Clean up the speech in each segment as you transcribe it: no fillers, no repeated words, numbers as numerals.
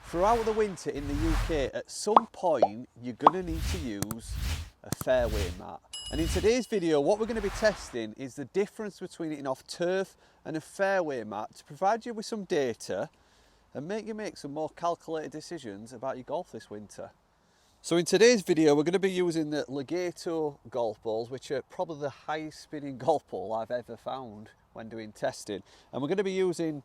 Throughout the winter in the UK, at some point, you're going to need to use a fairway mat. And in today's video, what we're going to be testing is the difference between hitting off turf and a fairway mat to provide you with some data and make you make some more calculated decisions about your golf this winter. So in today's video, we're going to be using the Legato golf balls, which are probably the highest spinning golf ball I've ever found when doing testing. And we're going to be using,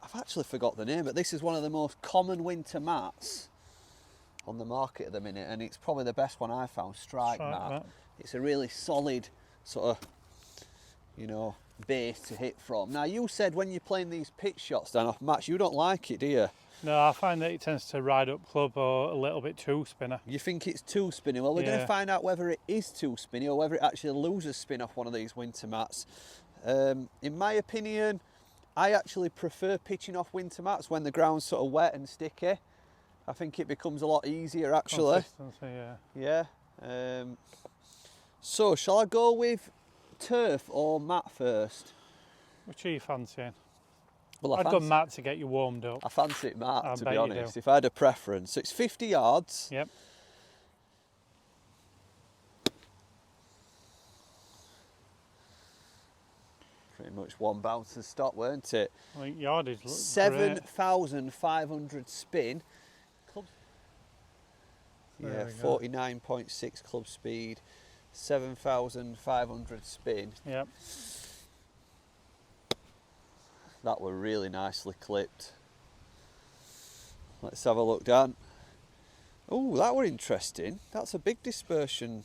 I've actually forgot the name, but this is one of the most common winter mats on the market at the minute, and it's probably the best one I've found, Strike mat. It's a really solid sort of, you know, base to hit from. Now, you said when you're playing these pitch shots down off mats, you don't like it, do you? No, I find that it tends to ride up club or a little bit too spinner. You think it's too spinny? Well, we're going to find out whether it is too spinny or whether it actually loses spin off one of these winter mats. In my opinion, I actually prefer pitching off winter mats when the ground's sort of wet and sticky. I think it becomes a lot easier actually. Consistency, yeah. So, shall I go with turf or mat first? Which are you fancying? Well, I'd go mat to get you warmed up. I fancy it mat, to be honest, do. if I had a preference. It's 50 yards. Yep. Pretty much one bounce and stop, weren't it? I think yardage looks 7,500 spin. Yeah, 49.6 club speed, 7,500 spin. Yep. That were really nicely clipped. Let's have a look, Dan. Oh, that were interesting. That's a big dispersion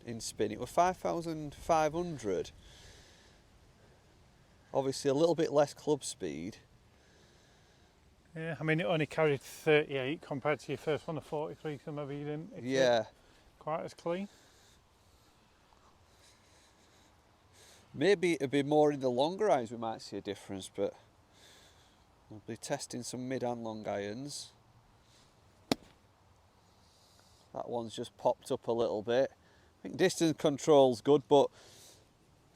in spin. It were 5,500. Obviously a little bit less club speed. Yeah, I mean it only carried 38 compared to your first one of 43, so maybe you didn't hit it quite as clean. Maybe it'd be more in the longer irons we might see a difference, but we'll be testing some mid and long irons. That one's just popped up a little bit. I think distance control's good, but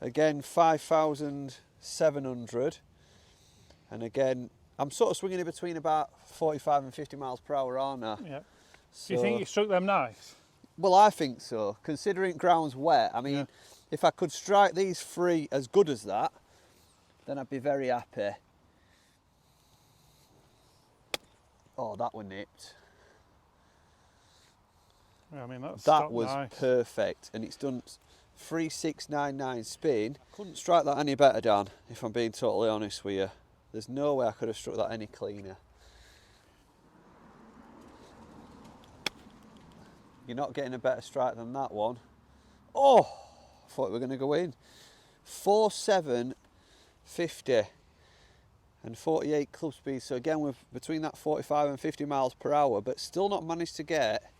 again 5,700, and again I'm sort of swinging it between about 45 and 50 miles per hour, aren't I? Yeah. So, do you think you struck them nice? Well, I think so, considering ground's wet. I mean, if I could strike these three as good as that, then I'd be very happy. Oh, that were nipped. Yeah, I mean that was nice. Perfect, and it's done 3,699 spin. Couldn't strike that any better, Dan, if I'm being totally honest with you. There's no way I could have struck that any cleaner. You're not getting a better strike than that one. Oh, I thought we were going to go in. 4,750 and 48 club speed. So again, we're between that 45 and 50 miles per hour, but still not managed to get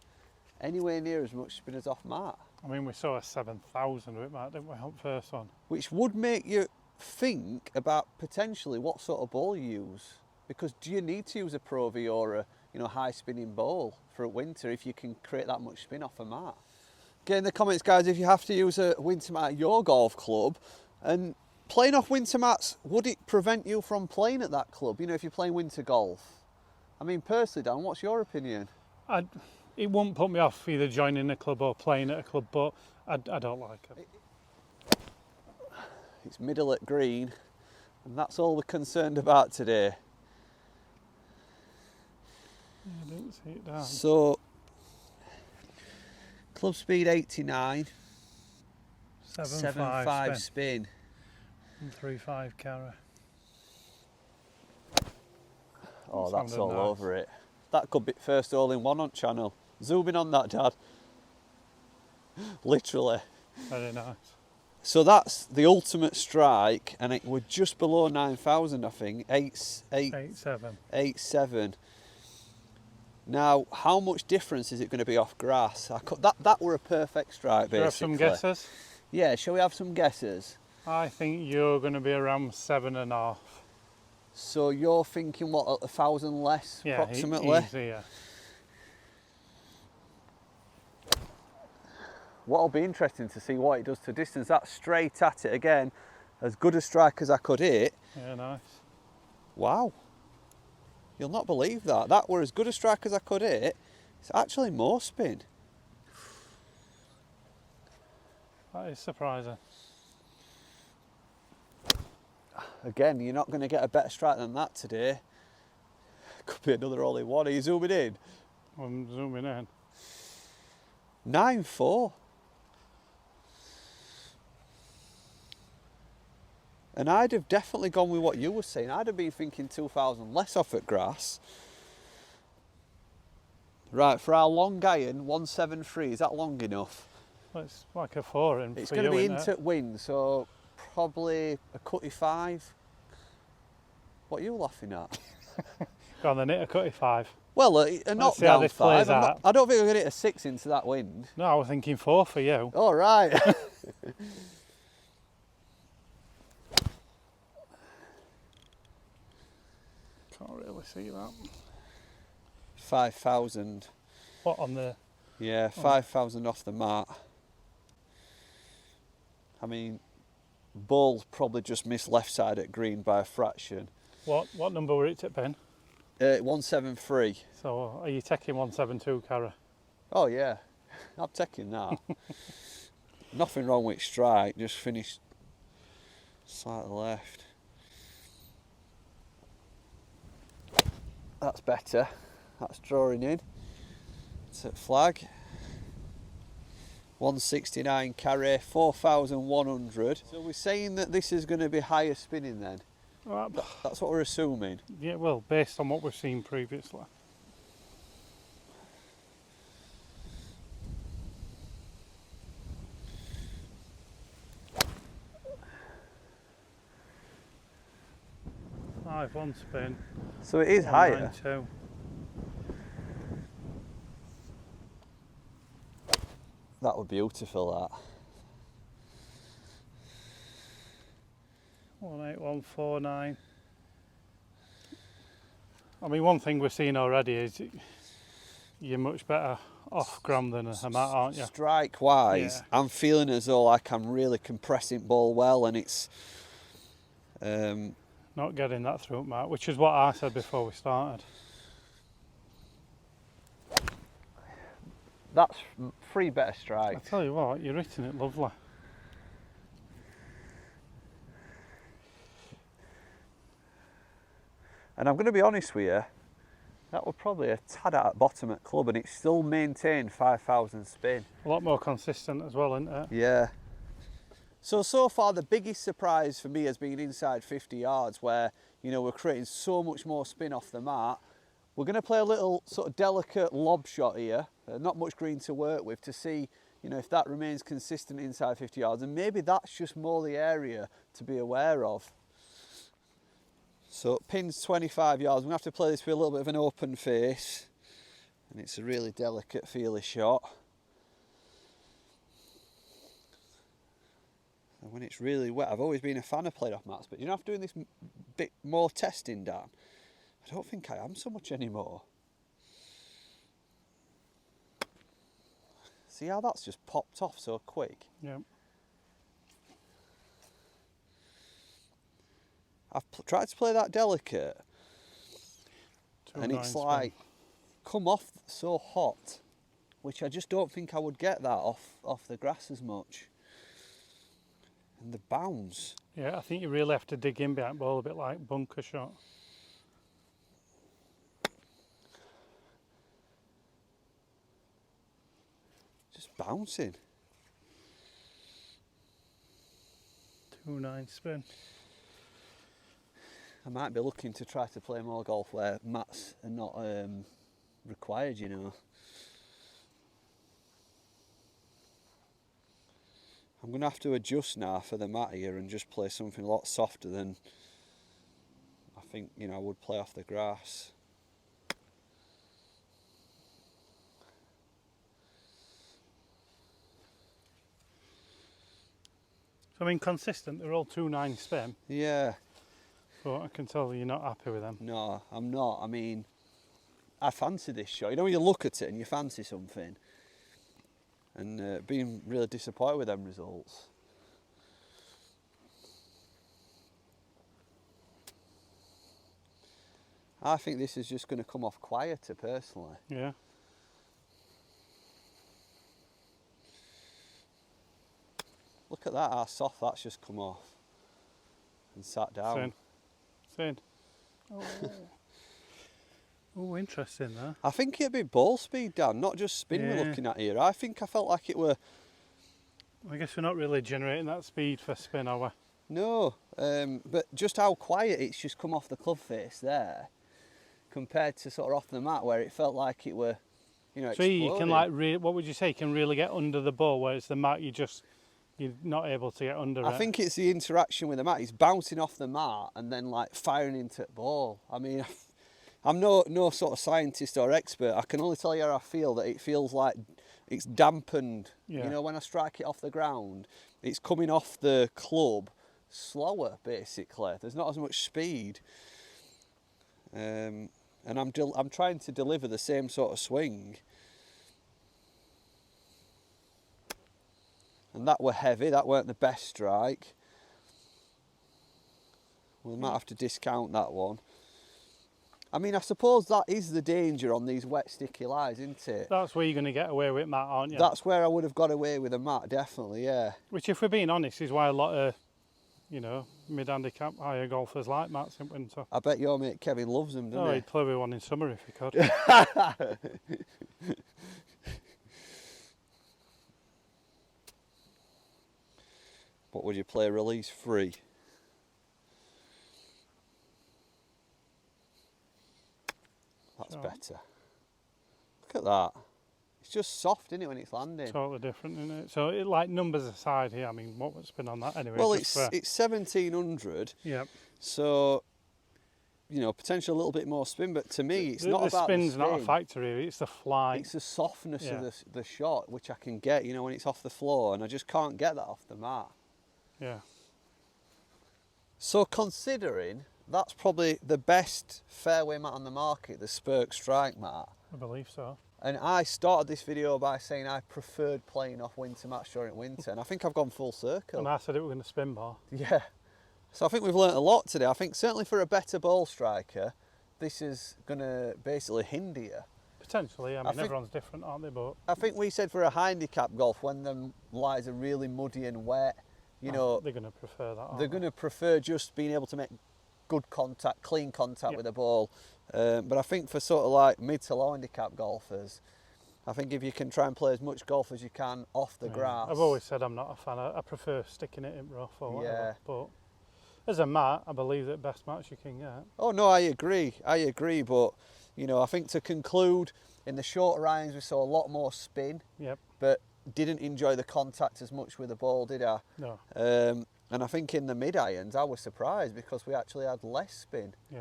anywhere near as much spin as off mat. I mean, we saw a 7,000 with mat, didn't we, on first one? Which would make you think about potentially what sort of ball you use, because do you need to use a Pro V or a high spinning ball for a winter if you can create that much spin off a mat? Get in the comments, guys, if you have to use a winter mat at your golf club, and playing off winter mats, would it prevent you from playing at that club, if you're playing winter golf? I mean, personally, Dan, what's your opinion? It wouldn't put me off either joining a club or playing at a club, but I don't like it. It's middle at green, and that's all we're concerned about today. Yeah, I didn't see it down. So, club speed 89, 7.5 spin. And 3.5 carry. Oh, that's all nice. Over it. That could be first hole in one on channel. Zoom in on that, Dad. Literally. Very nice. So that's the ultimate strike, and it was just below 9,000, I think. 8.7. Now, how much difference is it going to be off grass? That were a perfect strike, basically. Do you have some guesses? Yeah, shall we have some guesses? I think you're going to be around 7.5. So you're thinking, what, 1,000 less, approximately? Easy, yeah. What'll be interesting to see what it does to distance. That's straight at it again. As good a strike as I could hit. Yeah, nice. Wow. You'll not believe that. That were as good a strike as I could hit. It's actually more spin. That is surprising. Again, you're not going to get a better strike than that today. Could be another only one. Are you zooming in? I'm zooming in. 9-4. And I'd have definitely gone with what you were saying. I'd have been thinking 2,000 less off at grass. Right, for our long iron, 173, is that long enough? Well, it's like a 4 in. It's for going to you, be into wind, so probably a cutty 5. What are you laughing at? Go on then, hit a cutty 5. Well, a knockdown 5. I don't think we're going to hit a 6 into that wind. No, I was thinking 4 for you. All right. Can't really see that. 5,000. What on the? Yeah, 5,000 off the mat. I mean, ball probably just missed left side at green by a fraction. What number were it at Ben? 173. So are you taking 172, Cara? Oh yeah, I'm taking that. Nothing wrong with strike, just finished slightly left. That's better. That's drawing in. It's at flag. 169 carry, 4,100. So we're saying that this is going to be higher spinning then? That's what we're assuming. Yeah, well, based on what we've seen previously. One spin. So it is higher. 192. That would be beautiful, that. 18149. I mean, one thing we're seeing already is you're much better off gram than a mat, aren't you? Strike wise, yeah. I'm feeling as though like I'm really compressing ball well, and it's not getting that through mat, which is what I said before we started. That's 3 better strikes. I tell you what, you're hitting it lovely. And I'm going to be honest with you, that was probably a tad at bottom at club, and it still maintained 5,000 spin. A lot more consistent as well, isn't it? Yeah. So far the biggest surprise for me has been inside 50 yards, where, you know, we're creating so much more spin off the mat. We're going to play a little sort of delicate lob shot here, not much green to work with, to see, you know, if that remains consistent inside 50 yards, and maybe that's just more the area to be aware of. So pins 25 yards, we're going to have to play this with a little bit of an open face, and it's a really delicate feely shot. And when it's really wet, I've always been a fan of playing off mats, but you know, after doing this bit more testing, Dan, I don't think I am so much anymore. See how that's just popped off so quick? Yeah. I've tried to play that delicate, and it's like come off so hot, which I just don't think I would get that off the grass as much. And the bounce. Yeah, I think you really have to dig in behind ball, a bit like bunker shot. Just bouncing. 2-9 spin. I might be looking to try to play more golf where mats are not required, you know. I'm going to have to adjust now for the mat here and just play something a lot softer than I think, you know, I would play off the grass. So I mean, consistent, they're all 2-9 spin. Yeah. But I can tell you're not happy with them. No, I'm not. I mean, I fancy this shot. You know, when you look at it and you fancy something, and being really disappointed with them results. I think this is just going to come off quieter, personally. Yeah. Look at that, how soft that's just come off and sat down. Same. Oh. Oh, interesting there. I think it'd be ball speed, Dan, not just spin we're looking at here. I felt like it were... I guess we're not really generating that speed for spin, are we? No, but just how quiet it's just come off the club face there, compared to sort of off the mat where it felt like it were, you know, so exploding. you can like, what would you say, you can really get under the ball, where it's the mat you're not able to get under I think it's the interaction with the mat. It's bouncing off the mat and then like firing into the ball. I mean, I'm no sort of scientist or expert. I can only tell you how I feel, that it feels like it's dampened. Yeah. You know, when I strike it off the ground, it's coming off the club slower, basically. There's not as much speed. And I'm trying to deliver the same sort of swing. And that were heavy, that weren't the best strike. We might have to discount that one. I mean, I suppose that is the danger on these wet, sticky lies, isn't it? That's where you're going to get away with mat, aren't you? That's where I would have got away with a mat, definitely, yeah. Which, if we're being honest, is why a lot of, you know, mid-handicap, higher golfers like mats in winter. I bet your mate Kevin loves them, doesn't he? He'd play with one in summer if he could. What would you play, release free? That's better. Look at that. It's just soft, isn't it, when it's landing? Totally different, isn't it? So, like, numbers aside here, I mean, what would spin on that anyway? Well, it's 1700. Yep. So, you know, potentially a little bit more spin, but to me, it's not about the spin's spin. not a factor really, it's the flight. It's the softness of the shot, which I can get, you know, when it's off the floor, and I just can't get that off the mat. Yeah. So considering that's probably the best fairway mat on the market, the Spurk Strike mat. I believe so. And I started this video by saying I preferred playing off winter mats during winter, and I think I've gone full circle. And I said it was going to spin more. Yeah. So I think we've learnt a lot today. I think certainly for a better ball striker, this is going to basically hinder you. Potentially, I mean, everyone's different, aren't they? But I think we said for a handicap golf, when the lies are really muddy and wet, you know, they're going to prefer that. They're going to prefer just being able to make good contact, clean contact with the ball. But I think for sort of like mid to low handicap golfers, I think if you can try and play as much golf as you can off the grass. I've always said I'm not a fan. I prefer sticking it in rough or whatever. Yeah. But as a mat, I believe that best mats you can get. Oh no, I agree. But you know, I think to conclude, in the shorter irons we saw a lot more spin. Yep. But didn't enjoy the contact as much with the ball, did I? No. And I think in the mid irons I was surprised because we actually had less spin. Yeah.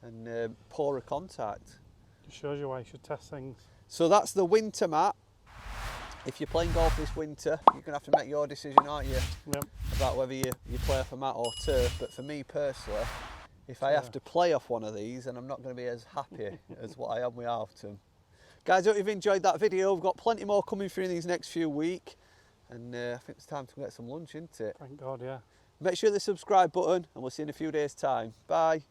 And poorer contact. It shows you why you should test things. So that's the winter mat. If you're playing golf this winter, you're going to have to make your decision, aren't you? Yep. About whether you play off a mat or turf. But for me personally, if I have to play off one of these, then I'm not going to be as happy as what I am with Halfton. Guys, I hope you've enjoyed that video. We've got plenty more coming through in these next few weeks. And I think it's time to get some lunch, isn't it? Thank God, yeah. Make sure the subscribe button, and we'll see you in a few days' time. Bye.